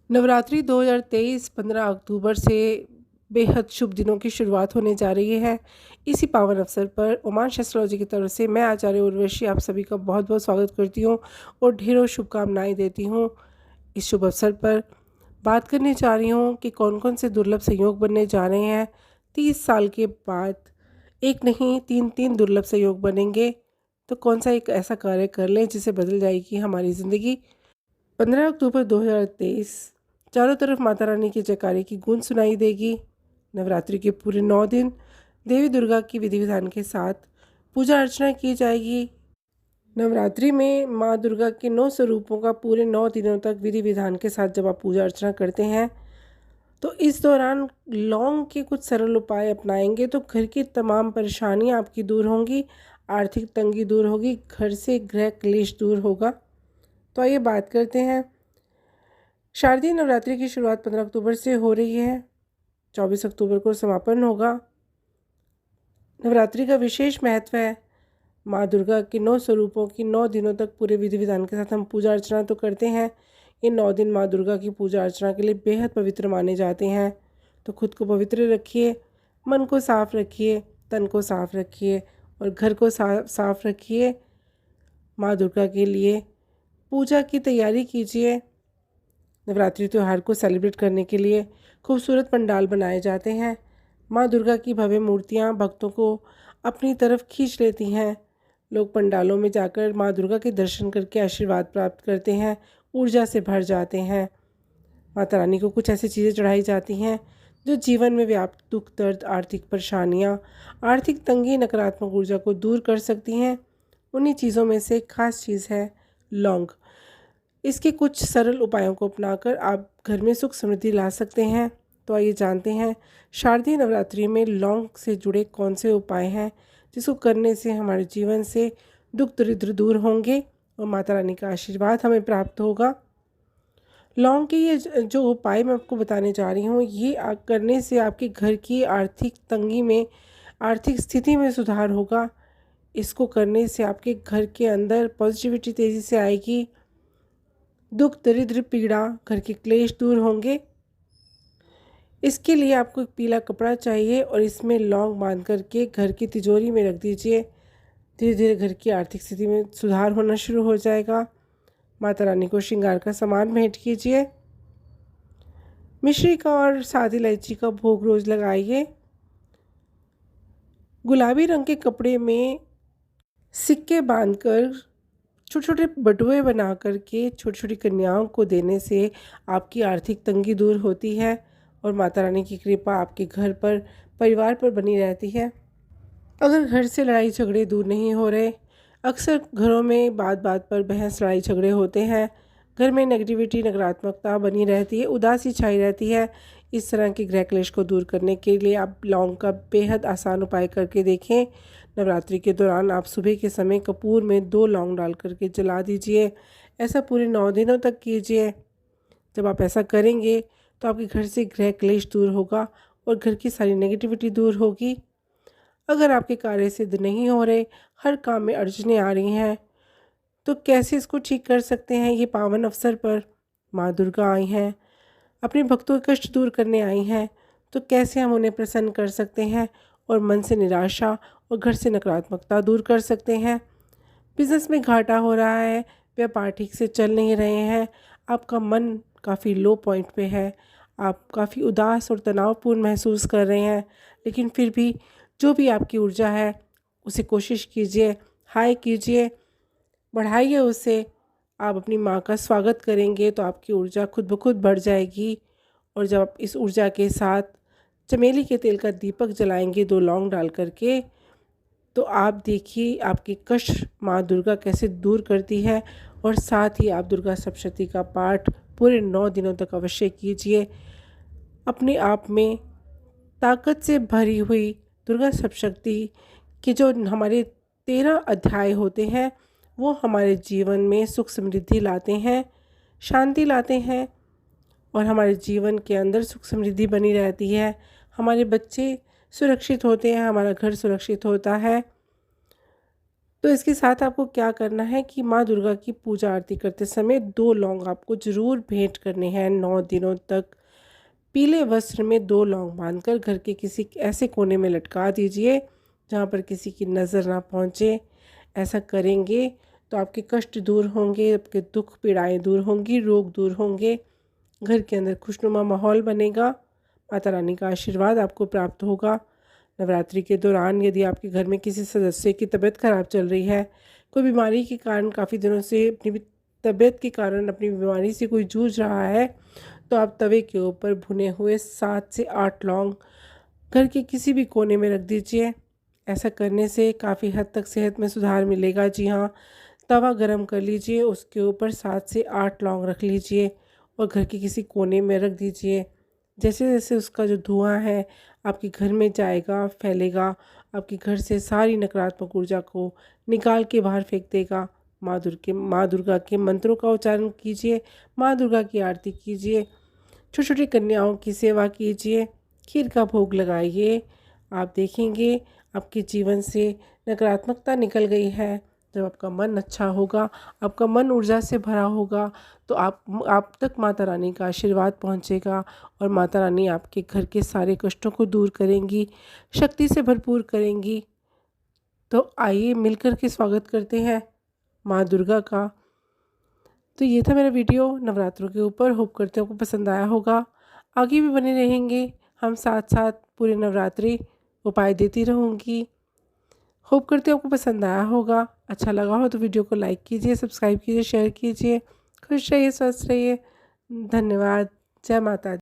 नवरात्रि 2023 15 अक्टूबर से बेहद शुभ दिनों की शुरुआत होने जा रही है। इसी पावन अवसर पर ओमान एस्ट्रोलॉजी की तरफ से मैं आचार्य उर्वशी आप सभी का बहुत बहुत स्वागत करती हूँ और ढेरों शुभकामनाएं देती हूँ। इस शुभ अवसर पर बात करने जा रही हूँ कि कौन कौन से दुर्लभ संयोग बनने जा रहे हैं। 30 साल के बाद एक नहीं तीन तीन दुर्लभ संयोग बनेंगे, तो कौन सा एक ऐसा कार्य कर लें जिससे बदल जाएगी हमारी ज़िंदगी। 15 अक्टूबर 2023 चारों तरफ माता रानी के जयकारे की गूंज सुनाई देगी। नवरात्रि के पूरे 9 दिन देवी दुर्गा की विधि विधान के साथ पूजा अर्चना की जाएगी। नवरात्रि में माँ दुर्गा के 9 स्वरूपों का पूरे 9 दिनों तक विधि विधान के साथ जब आप पूजा अर्चना करते हैं, तो इस दौरान लौंग के कुछ सरल उपाय अपनाएंगे तो घर की तमाम परेशानियाँ आपकी दूर होंगी, आर्थिक तंगी दूर होगी, घर से गृह क्लेश दूर होगा। तो आइए बात करते हैं। शारदीय नवरात्रि की शुरुआत 15 अक्टूबर से हो रही है, 24 अक्टूबर को समापन होगा। नवरात्रि का विशेष महत्व है। माँ दुर्गा के 9 स्वरूपों की 9 दिनों तक पूरे विधि विधान के साथ हम पूजा अर्चना तो करते हैं। ये 9 दिन माँ दुर्गा की पूजा अर्चना के लिए बेहद पवित्र माने जाते हैं। तो खुद को पवित्र रखिए, मन को साफ रखिए, तन को साफ रखिए और घर को साफ रखिए। माँ दुर्गा के लिए पूजा की तैयारी कीजिए। नवरात्रि त्यौहार को सेलिब्रेट करने के लिए खूबसूरत पंडाल बनाए जाते हैं। माँ दुर्गा की भव्य मूर्तियाँ भक्तों को अपनी तरफ खींच लेती हैं। लोग पंडालों में जाकर माँ दुर्गा के दर्शन करके आशीर्वाद प्राप्त करते हैं, ऊर्जा से भर जाते हैं। माता रानी को कुछ ऐसी चीज़ें चढ़ाई जाती हैं जो जीवन में व्याप्त दुख, दर्द, आर्थिक परेशानियाँ, आर्थिक तंगी, नकारात्मक ऊर्जा को दूर कर सकती हैं। उन्हीं चीज़ों में से एक खास चीज़ है लौंग। इसके कुछ सरल उपायों को अपनाकर आप घर में सुख समृद्धि ला सकते हैं। तो आइए जानते हैं शारदीय नवरात्रि में लौंग से जुड़े कौन से उपाय हैं जिसको करने से हमारे जीवन से दुख दरिद्र दूर होंगे और माता रानी का आशीर्वाद हमें प्राप्त होगा। लौंग के ये जो उपाय मैं आपको बताने जा रही हूँ, ये करने से आपके घर की आर्थिक तंगी में, आर्थिक स्थिति में सुधार होगा। इसको करने से आपके घर के अंदर पॉजिटिविटी तेज़ी से आएगी, दुख दरिद्र पीड़ा, घर के क्लेश दूर होंगे। इसके लिए आपको एक पीला कपड़ा चाहिए और इसमें लौंग बांध करके घर की तिजोरी में रख दीजिए। धीरे धीरे घर की आर्थिक स्थिति में सुधार होना शुरू हो जाएगा। माता रानी को श्रृंगार का सामान भेंट कीजिए। मिश्री का और सादी इलायची का भोग रोज लगाइए। गुलाबी रंग के कपड़े में सिक्के बांधकर छोटे छोटे बटुए बना करके छोटी छोटी कन्याओं को देने से आपकी आर्थिक तंगी दूर होती है और माता रानी की कृपा आपके घर पर, परिवार पर बनी रहती है। अगर घर से लड़ाई झगड़े दूर नहीं हो रहे, अक्सर घरों में बात बात पर बहस लड़ाई झगड़े होते हैं, घर में नेगेटिविटी, नकारात्मकता बनी रहती है, उदासी छाई रहती है। इस तरह के गृह क्लेश को दूर करने के लिए आप लौंग का बेहद आसान उपाय करके देखें। नवरात्रि के दौरान आप सुबह के समय कपूर में 2 लौंग डाल करके जला दीजिए। ऐसा पूरे 9 दिनों तक कीजिए। जब आप ऐसा करेंगे तो आपके घर से गृह क्लेश दूर होगा और घर की सारी नेगेटिविटी दूर होगी। अगर आपके कार्य सिद्ध नहीं हो रहे, हर काम में अड़चनें आ रही हैं, तो कैसे इसको ठीक कर सकते हैं। ये पावन अवसर पर माँ दुर्गा आई हैं, अपने भक्तों के कष्ट दूर करने आई हैं, तो कैसे हम उन्हें प्रसन्न कर सकते हैं और मन से निराशा और घर से नकारात्मकता दूर कर सकते हैं। बिज़नेस में घाटा हो रहा है, व्यापार ठीक से चल नहीं रहे हैं, आपका मन काफ़ी लो पॉइंट पे है, आप काफ़ी उदास और तनावपूर्ण महसूस कर रहे हैं, लेकिन फिर भी जो भी आपकी ऊर्जा है उसे कोशिश कीजिए, हाई कीजिए, बढ़ाइए उसे। आप अपनी माँ का स्वागत करेंगे तो आपकी ऊर्जा खुद ब खुद बढ़ जाएगी। और जब आप इस ऊर्जा के साथ चमेली के तेल का दीपक जलाएंगे 2 लौंग डाल करके, तो आप देखिए आपके कष्ट माँ दुर्गा कैसे दूर करती है। और साथ ही आप दुर्गा सप्तशती का पाठ पूरे 9 दिनों तक अवश्य कीजिए। अपने आप में ताकत से भरी हुई दुर्गा सप्तशती के जो हमारे 13 अध्याय होते हैं, वो हमारे जीवन में सुख समृद्धि लाते हैं, शांति लाते हैं और हमारे जीवन के अंदर सुख समृद्धि बनी रहती है। हमारे बच्चे सुरक्षित होते हैं, हमारा घर सुरक्षित होता है। तो इसके साथ आपको क्या करना है कि माँ दुर्गा की पूजा आरती करते समय 2 लौंग आपको ज़रूर भेंट करने हैं 9 दिनों तक। पीले वस्त्र में 2 लौंग बांधकर घर के किसी ऐसे कोने में लटका दीजिए जहाँ पर किसी की नज़र ना पहुँचे। ऐसा करेंगे तो आपके कष्ट दूर होंगे, आपके दुख पीड़ाएँ दूर होंगी, रोग दूर होंगे, घर के अंदर खुशनुमा माहौल बनेगा, माता रानी का आशीर्वाद आपको प्राप्त होगा। नवरात्रि के दौरान यदि आपके घर में किसी सदस्य की तबीयत ख़राब चल रही है, कोई बीमारी के कारण काफ़ी दिनों से अपनी तबीयत के कारण अपनी बीमारी से कोई जूझ रहा है, तो आप तवे के ऊपर भुने हुए 7 से 8 लौंग घर के किसी भी कोने में रख दीजिए। ऐसा करने से काफ़ी हद तक सेहत में सुधार मिलेगा। जी हाँ, तवा गरम कर लीजिए, उसके ऊपर 7 से 8 लौंग रख लीजिए और घर के किसी कोने में रख दीजिए। जैसे-जैसे उसका जो धुआँ है आपके घर में जाएगा, फैलेगा, आपके घर से सारी नकारात्मक ऊर्जा को निकाल के बाहर फेंक देगा। माँ दुर्गा के मंत्रों का उच्चारण कीजिए, माँ दुर्गा की आरती कीजिए, छोटी-छोटी कन्याओं की सेवा कीजिए, खीर का भोग लगाइए। आप देखेंगे आपके जीवन से नकारात्मकता निकल गई है। जब आपका मन अच्छा होगा, आपका मन ऊर्जा से भरा होगा, तो आप तक माता रानी का आशीर्वाद पहुँचेगा और माता रानी आपके घर के सारे कष्टों को दूर करेंगी, शक्ति से भरपूर करेंगी। तो आइए मिलकर के स्वागत करते हैं माँ दुर्गा का। तो ये था मेरा वीडियो नवरात्रों के ऊपर। होप करते हैं आपको पसंद आया होगा। आगे भी बने रहेंगे, हम साथ-साथ पूरे नवरात्रि उपाय देती रहूँगी। होप करती हूँ आपको पसंद आया होगा। अच्छा लगा हो तो वीडियो को लाइक कीजिए, सब्सक्राइब कीजिए, शेयर कीजिए। खुश रहिए, स्वस्थ रहिए। धन्यवाद। जय माता दी।